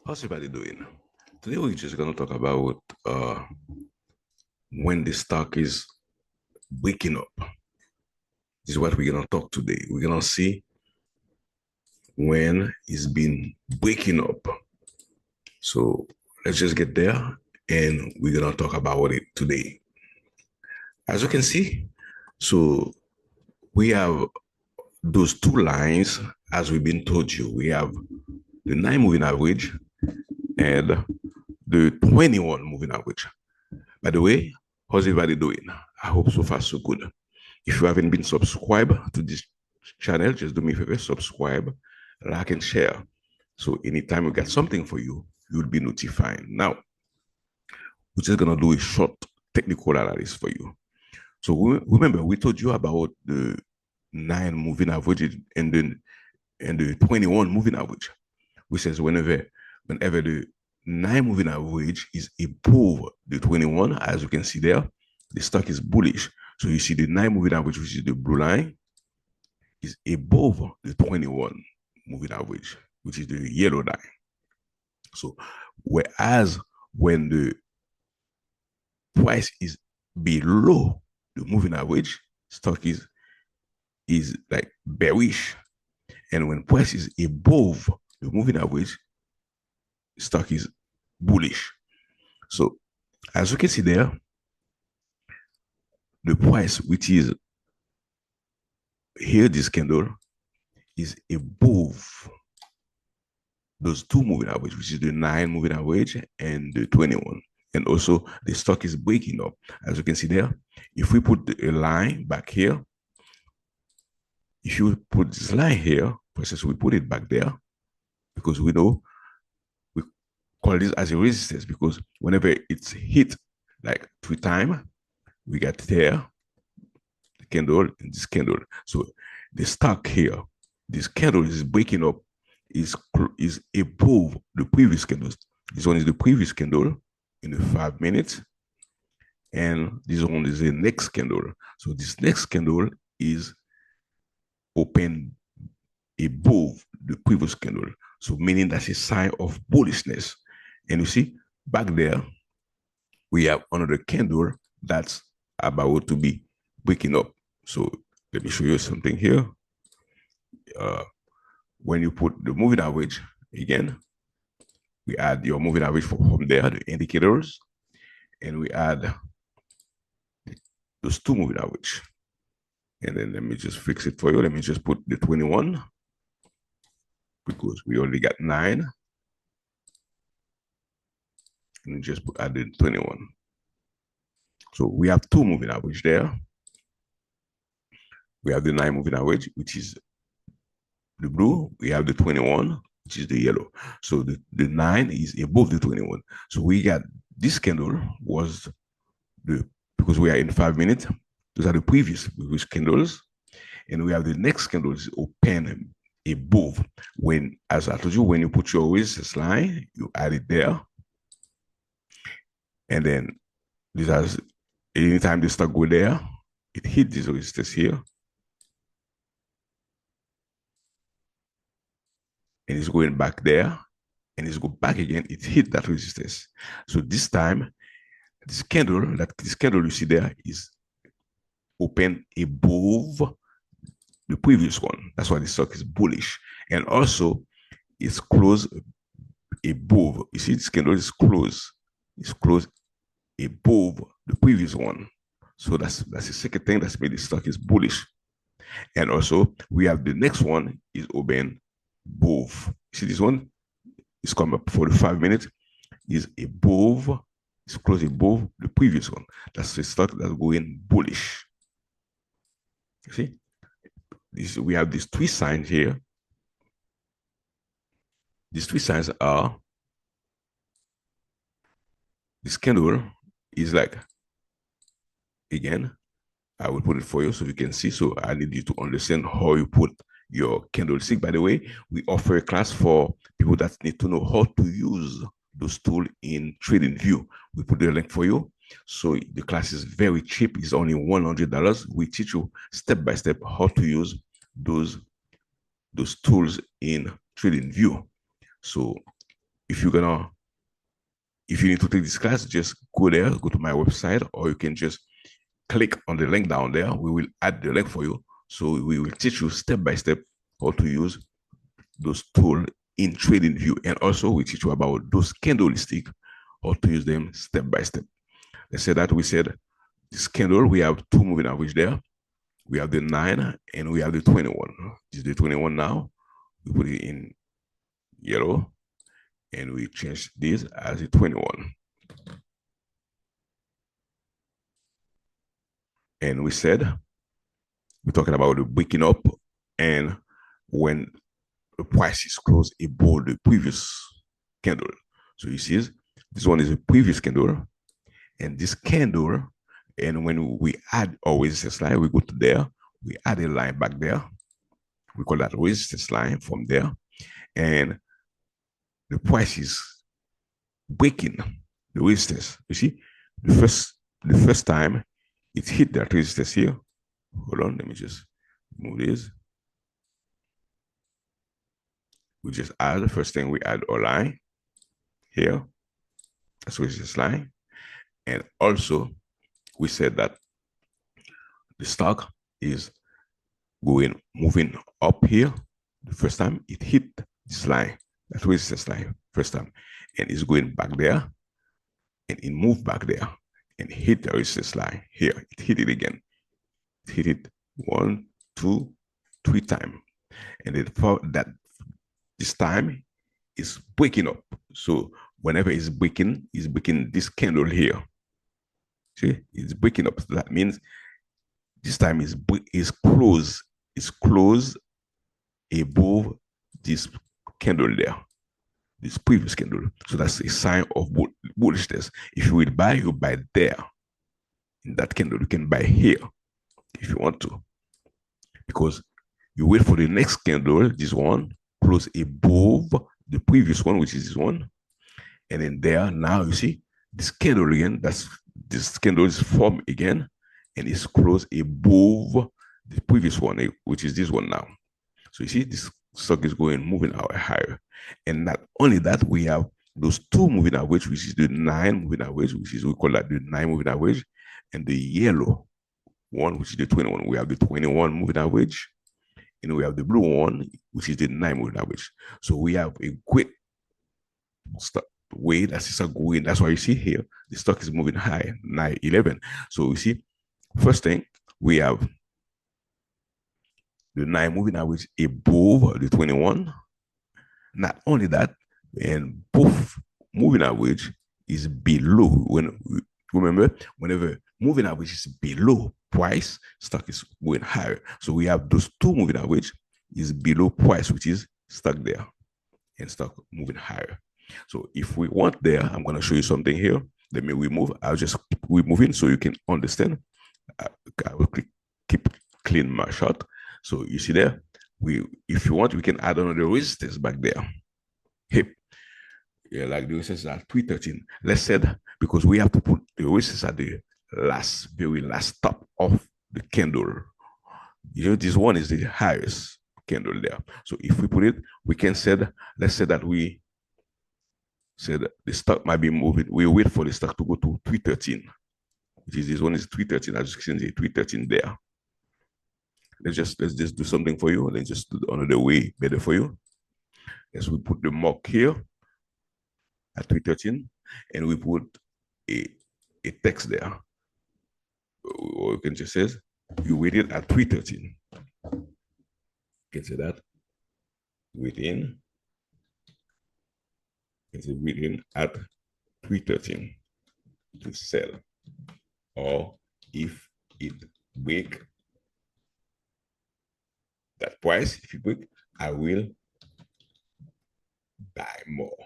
How's everybody doing? Today we're just gonna talk about when the stock is waking up. This is what we're gonna talk today. We're gonna see when it's been waking up. So let's just get there and we're gonna talk about it today. As you can see, so we have those two lines as we've been told you. We have the 9 moving average and the 21 moving average. By the way, how's everybody doing? I hope so far so good. If you haven't been subscribed to this channel, just do me a favor, subscribe, like, and share. So anytime we got something for you, you'll be notified. Now, we're just gonna do a short technical analysis for you. So remember, we told you about the 9 moving average and the 21 moving average, which says whenever the 9 moving average is above the 21, as you can see there, the stock is bullish. So you see the 9 moving average, which is the blue line, is above the 21 moving average, which is the yellow line. So whereas when the price is below the moving average, stock is like bearish. And when price is above the moving average, stock is bullish. So as you can see there, the price, which is here, this candle is above those two moving average, which is the 9 moving average and the 21. And also the stock is breaking up. As you can see there, if we put a line back here, if you put this line here, versus we put it back there, because we know we call this as a resistance, because whenever it's hit like 3 times, we got there, the candle and this candle. So the stock here, this candle is breaking up, is above the previous candles. This one is the previous candle in the 5 minutes, and this one is the next candle. So this next candle is open above the previous candle. So meaning that's a sign of bullishness. And you see back there, we have another candle that's about to be breaking up. So let me show you something here. When you put the moving average, again, we add your moving average from there, the indicators, and we add those two moving average. And then let me just fix it for you. Let me just put the 21, because we already got 9. And just add the 21. So we have two moving average there. We have the 9 moving average, which is the blue. We have the 21, which is the yellow. So the 9 is above the 21. So we got this candle was because we are in 5 minutes, those are the previous candles. And we have the next candle is open above. When, as I told you, when you put your resistance line, you add it there. And then this has, anytime the stock go there, it hit this resistance here. And it's going back there, and it's go back again, it hit that resistance. So this time, this candle you see there is open above the previous one. That's why the stock is bullish. And also, it's closed above. You see, this candle is closed. It's closed above the previous one. So that's the second thing that's made the stock is bullish. And also, we have the next one is open above. See, this one is coming up for the 5 minutes, is above, it's close above the previous one. That's the stock that's going bullish. You see, we have these 3 signs here. These 3 signs are, this candle is like, again, I will put it for you so you can see. So I need you to understand how you put your candlestick. By the way, we offer a class for people that need to know how to use those tools in TradingView. We put the link for you. So the class is very cheap. It's only $100. We teach you step by step how to use those tools in TradingView. So if you're gonna, if you need to take this class, just go there, go to my website, or you can just click on the link down there. We will add the link for you. So we will teach you step by step how to use those tools in TradingView. And also we teach you about those candlestick, how to use them step by step. Let's say that we said this candle, we have two moving average there. We have the 9 and we have the 21. This is the 21 now. We put it in yellow and we change this as a 21. And we said, we're talking about the breaking up and when the price is closed above the previous candle. So you see, this one is a previous candle, and this candle, and when we add our resistance line, we go to there, we add a line back there. We call that resistance line from there, and the price is breaking the resistance. You see, the first time it hit that resistance here. Hold on, let me just move this. We just add the first thing, we add our line here. That's resistance line. And also we said that the stock is moving up here. The first time it hit this line, that resistance line, first time, and it's going back there, and it moved back there, and hit the resistance line here. It hit it again. It hit it 1, 2, 3 times, and then for that, this time is breaking up. So whenever it's breaking this candle here. See, it's breaking up. So that means this time is closed. It's closed above this candle there, this previous candle. So that's a sign of bullishness. If you will buy, you buy there. In that candle, you can buy here if you want to. Because you wait for the next candle, this one, close above the previous one, which is this one. And then there, now you see this candle again, this candle is formed again, and it's closed above the previous one, which is this one now. So you see, this stock is moving out higher. And not only that, we have those two moving average, which is the 9 moving average, which is, we call that the 9 moving average, and the yellow one, which is the 21. We have the 21 moving average, and we have the blue one, which is the 9 moving average. So we have a quick way that is going. That's why you see here the stock is moving high, 9-11. So you see, first thing, we have the 9 moving average above the 21. Not only that, and both moving average is below. When remember, whenever moving average is below price, stock is going higher. So we have those two moving average is below price, which is stuck there, and stock moving higher. So if we want there, I'm going to show you something here. Let me remove. I'll just keep removing so you can understand. I will keep clean my shot. So you see there, if you want, we can add another resistance back there. Hip. Yeah, like the resistance at 313. Let's say that because we have to put the resistance at the very last top of the candle. You know, this one is the highest candle there. So if we put it, we can say that, let's say that we said the stock might be moving. We wait for the stock to go to 313, which is this one is 313. As you can see, 313 there. Let's just do something for you. Let's just do another way better for you. As we put the mark here at 313, and we put a text there. Or you can just say you waited at 313. You can say that within. Is written at 313 to sell, or if it break that price, if it break, I will buy more.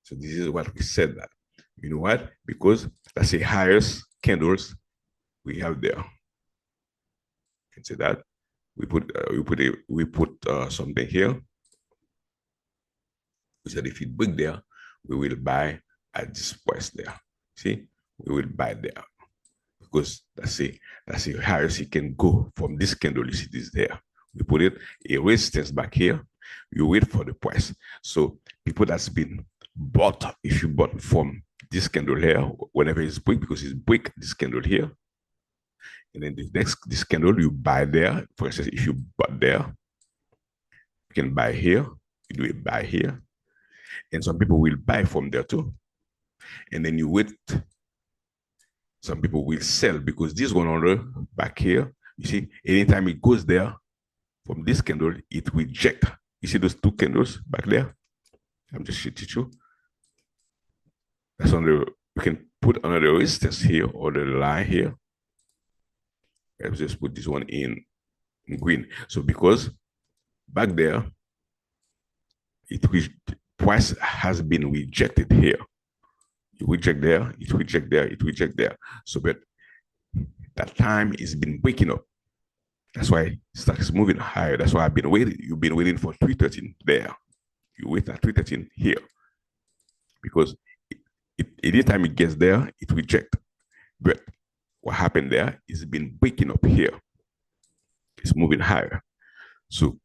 So this is what we said that. You know what? Because that's the highest candles we have there. You can say that we put something here. We said if it break there, we will buy at this price there. See, we will buy there because that's the highest it can go from this candle. You see this there. We put it a resistance back here, You wait for the price. So people that's been bought, if you bought from this candle here, whenever it's break, because it's break this candle here, and then the next this candle you buy there. For instance, if you bought there, you can buy here. You do it buy here, and some people will buy from there too. And then you wait. Some people will sell because this one on the back here. You see, anytime it goes there from this candle, it reject. You see those two candles back there? I'm just showing you. That's on the, you can put another resistance here or the line here. Let's just put this one in green. So because back there, price has been rejected here. You reject there, it reject there, it reject there. So but that time is been breaking up. That's why stock is moving higher. That's why I've been waiting. You've been waiting for 313 there. You wait at 313 here. Because anytime it gets there, it rejects. But what happened there is been breaking up here. It's moving higher. So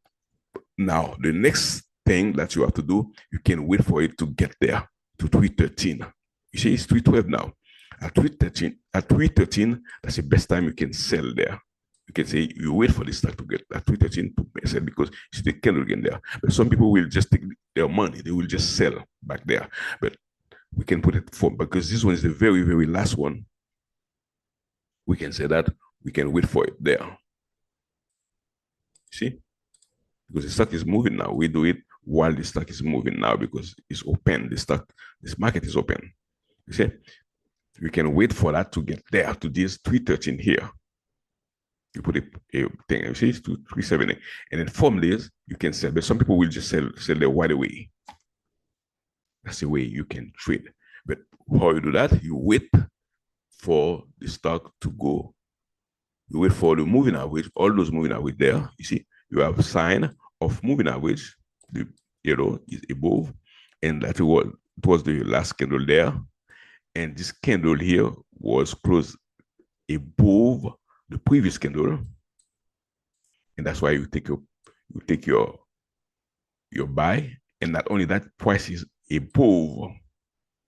now the next thing that you have to do, you can wait for it to get there to 313. You see, it's 312 now. At 313, that's the best time you can sell there. You can say you wait for the stock to get at 313 to sell because it's the candle again there. But some people will just take their money, they will just sell back there. But we can put it for, because this one is the very, very last one. We can say that we can wait for it there. See? Because the stock is moving now. We do it while the stock is moving now because it's open. This market is open. You see? We can wait for that to get there to this 313 here. You put a thing, you see, it's to 370. And then from this, you can sell. But some people will just sell there right away. That's the way you can trade. But how you do that? You wait for the stock to go. You wait for the moving average, all those moving average there. You see, you have a sign of moving average. The arrow is above. And that was the last candle there. And this candle here was closed above the previous candle. And that's why you take your buy. And not only that, price is above.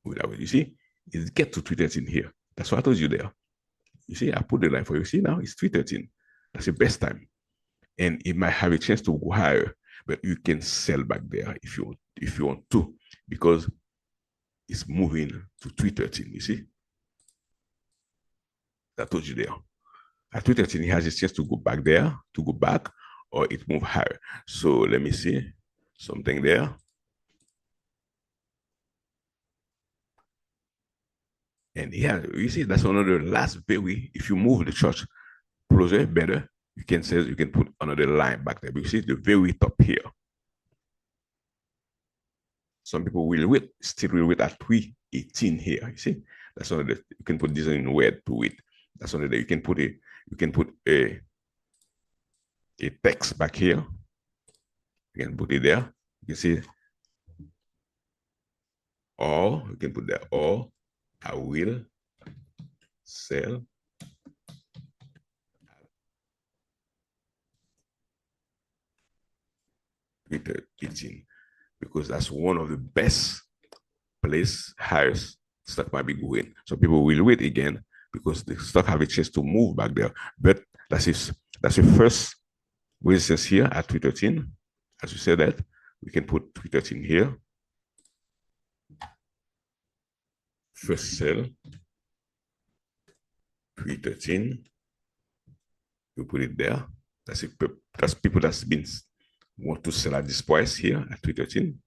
You see, it gets to 313 here. That's what I told you there. You see, I put the line for you. See, now it's 313. That's the best time. And it might have a chance to go higher, but you can sell back there if you want to, because it's moving to 313. You see? I told you there. At 313, it has a chance to go back there, or it move higher. So let me see something there. And yeah, you see, that's another last very, if you move the chart closer, better, you can put another line back there. But you see the very top here. Some people will still wait at 318 here. You see, that's another, you can put this in red to wait. That's another, you can put a text back here. You can put it there. You see, or you can put there, or I will sell with 18, because that's one of the best place highest stock might be going. So people will wait again because the stock have a chance to move back there. But that's the first resistance here at 313. As we said that, we can put 313 here. First sell 313. You put it there. That's people that's been want to sell at this price here at 313.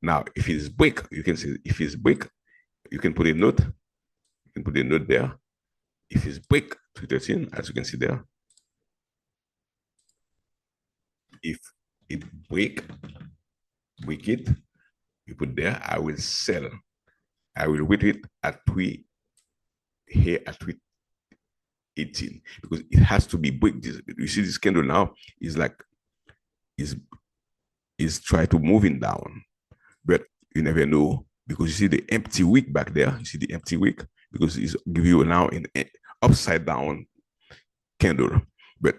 Now, if it's break, you can say if it's break, you can put a note. You can put a note there. If it's break 313, as you can see there. If it break it, you put there, I will sell. I will wait it at 3 here at 318 because it has to be break. You see this candle now is like is try to moving down, but you never know because you see the empty wick back there. You see the empty wick because it's give you now an upside down candle. But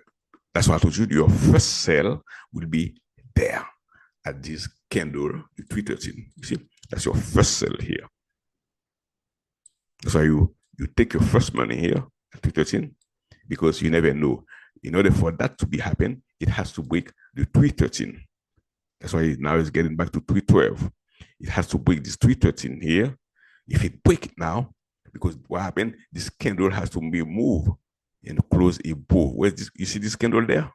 that's why I told you your first sell will be there at this candle, the 313. You see, that's your first sell here. That's why you take your first money here at 313, because you never know. In order for that to be happen, it has to break the 313. That's why now it's getting back to 312. It has to break this 313 here. If it break it now, because what happened, this candle has to be moved and close above. Where's this? You see this candle there?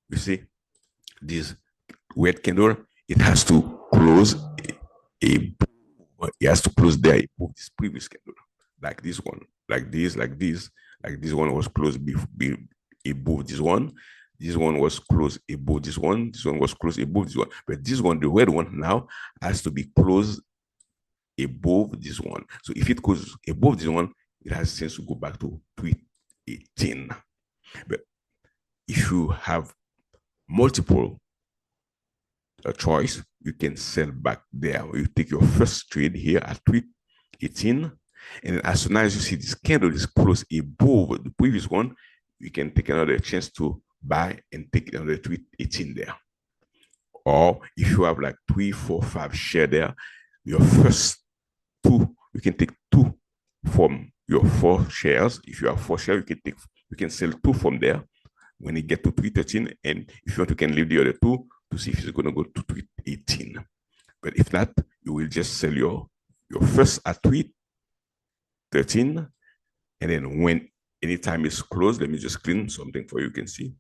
You see this red candle? It has to close it has to close there above this previous candle, like this one, like this one was closed above this one. This one was closed above this one. This one was closed above this one. But this one, the red one, now has to be closed above this one. So if it goes above this one, it has a chance to go back to 318. But if you have multiple choice, you can sell back there. You take your first trade here at 318, and as soon as you see this candle is closed above the previous one, you can take another chance to buy and take another 318 there. Or if you have like 3, 4, 5 share there, your first two, you can take 2 from your 4 shares. If you have 4 shares, you can sell 2 from there when you get to 313, and if you want, you can leave the other 2 to see if it's going to go to 318. But if not, you will just sell your first at 313, and then when anytime it's closed, let me just clean something for you can see.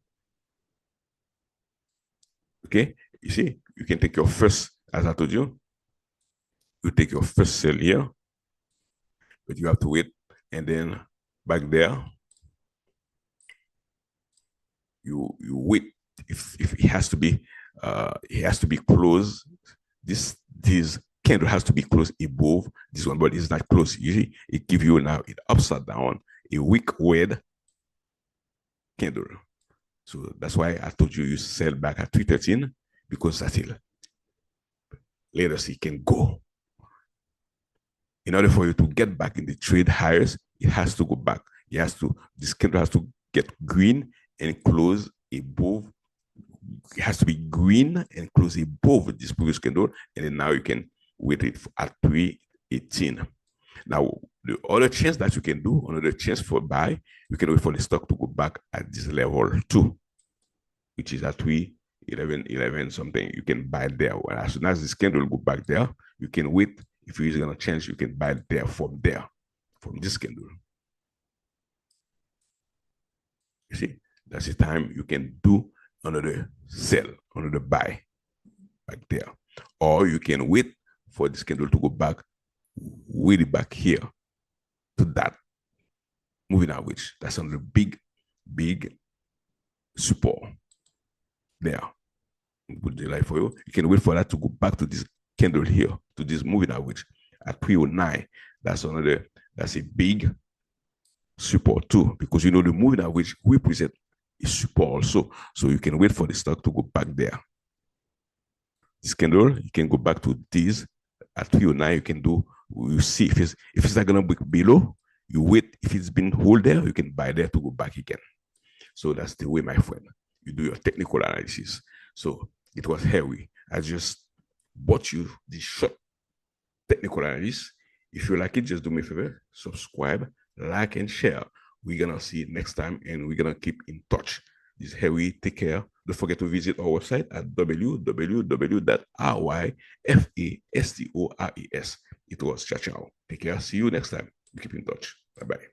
Okay, you see, you can take your first, as I told you, you take your first sell here, but you have to wait, and then back there, you wait. If it has to be closed, this candle has to be closed above this one, but it's not closed. Usually it gives you now it upside down a weak red candle. So that's why I told you sell back at 313, because until later it can go. In order for you to get back in the trade highs, it has to go back. This candle has to get green and close above. It has to be green and close above this previous candle, and then now you can wait it at 318. Now, the other chance that you can do, another chance for buy, you can wait for the stock to go back at this level 2, which is at 311 something. You can buy there. Well, as soon as this candle will go back there, you can wait. If you're using a chance, you can buy there, from this candle. You see, that's the time you can do another sell, another buy back there. Or you can wait for this candle to go back, really back here to that moving average. That's another big support there. Put the light for you. You can wait for that to go back to this candle here, to this moving average at 309. That's a big support too, because you know the moving average represent a support also. So you can wait for the stock to go back there. This candle, you can go back to this at 309. You can do, you see if it's not gonna break below, you wait. If it's been hold there, you can buy there to go back again. So that's the way, my friend, you do your technical analysis. So it was Harry. I just bought you the short technical analysis. If you like it, just do me a favor, subscribe, like, and share. We're gonna see you next time, and we're gonna keep in touch. This is Harry. Take care. Don't forget to visit our website at www.ryfastores. It was ciao ciao. Take care. See you next time. We keep in touch. Bye bye.